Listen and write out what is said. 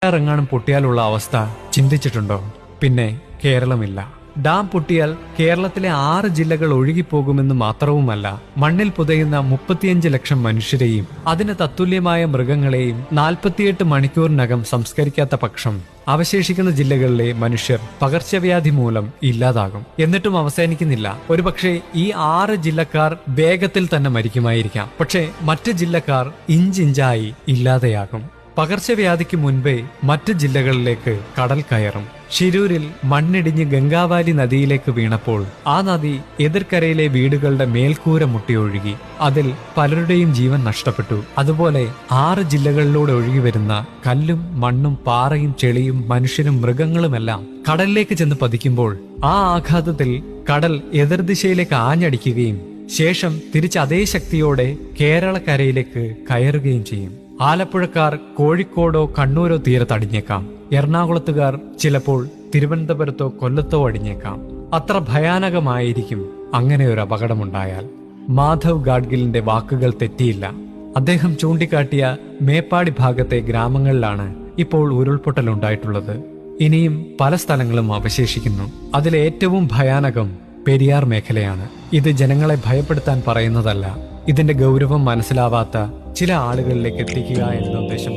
ഇറങ്ങാനും പൊട്ടിയാലുള്ള അവസ്ഥ ചിന്തിച്ചിട്ടുണ്ടോ? പിന്നെ കേരളമില്ല. ഡാം പൊട്ടിയാൽ കേരളത്തിലെ 6 ജില്ലകൾ ഒഴുകിപ്പോകുമെന്ന് മാത്രവുമല്ല, മണ്ണിൽ പുതയുന്ന 35 ലക്ഷം മനുഷ്യരെയും അതിന് തത്തുല്യമായ മൃഗങ്ങളെയും 48 മണിക്കൂറിനകം സംസ്കരിക്കാത്ത പക്ഷം അവശേഷിക്കുന്ന ജില്ലകളിലെ മനുഷ്യർ പകർച്ചവ്യാധി മൂലം ഇല്ലാതാകും. എന്നിട്ടും അവസാനിക്കുന്നില്ല. ഒരുപക്ഷെ ഈ 6 ജില്ലക്കാർ വേഗത്തിൽ തന്നെ മരിക്കുമായിരിക്കാം. പക്ഷേ മറ്റ് ജില്ലക്കാർ ഇഞ്ചിഞ്ചായി ഇല്ലാതെയാകും. പകർച്ചവ്യാധിക്ക് മുൻപേ മറ്റ് ജില്ലകളിലേക്ക് കടൽ കയറും. ശിരൂരിൽ മണ്ണിടിഞ്ഞ് ഗംഗാവാലി നദിയിലേക്ക് വീണപ്പോൾ ആ നദി എതിർക്കരയിലെ വീടുകളുടെ മേൽക്കൂര മുട്ടിയൊഴുകി. അതിൽ പലരുടെയും ജീവൻ നഷ്ടപ്പെട്ടു. അതുപോലെ 6 ജില്ലകളിലൂടെ ഒഴുകി വരുന്ന കല്ലും മണ്ണും പാറയും ചെളിയും മനുഷ്യരും മൃഗങ്ങളുമെല്ലാം കടലിലേക്ക് ചെന്ന് പതിക്കുമ്പോൾ ആ ആഘാതത്തിൽ കടൽ എതിർദിശയിലേക്ക് ആഞ്ഞടിക്കുകയും ശേഷം തിരിച്ച് അതേ ശക്തിയോടെ കേരളക്കരയിലേക്ക് കയറുകയും ചെയ്യും. ആലപ്പുഴക്കാർ കോഴിക്കോടോ കണ്ണൂരോ തീരത്ത് അടിഞ്ഞേക്കാം. എറണാകുളത്തുകാർ ചിലപ്പോൾ തിരുവനന്തപുരത്തോ കൊല്ലത്തോ അടിഞ്ഞേക്കാം. അത്ര ഭയാനകമായിരിക്കും അങ്ങനെ ഒരു അപകടമുണ്ടായാൽ. മാധവ് ഗാഡ്ഗിലിന്റെ വാക്കുകൾ തെറ്റിയില്ല. അദ്ദേഹം ചൂണ്ടിക്കാട്ടിയ മേപ്പാടി ഭാഗത്തെ ഗ്രാമങ്ങളിലാണ് ഇപ്പോൾ ഉരുൾപൊട്ടലുണ്ടായിട്ടുള്ളത്. ഇനിയും പല സ്ഥലങ്ങളും അവശേഷിക്കുന്നു. അതിലേറ്റവും ഭയാനകം പെരിയാർ മേഖലയാണ്. ഇത് ജനങ്ങളെ ഭയപ്പെടുത്താൻ പറയുന്നതല്ല, ഇതിന്റെ ഗൗരവം മനസ്സിലാവാത്ത ചില ആളുകളിലേക്ക് എത്തിക്കുക എന്ന ഉദ്ദേശം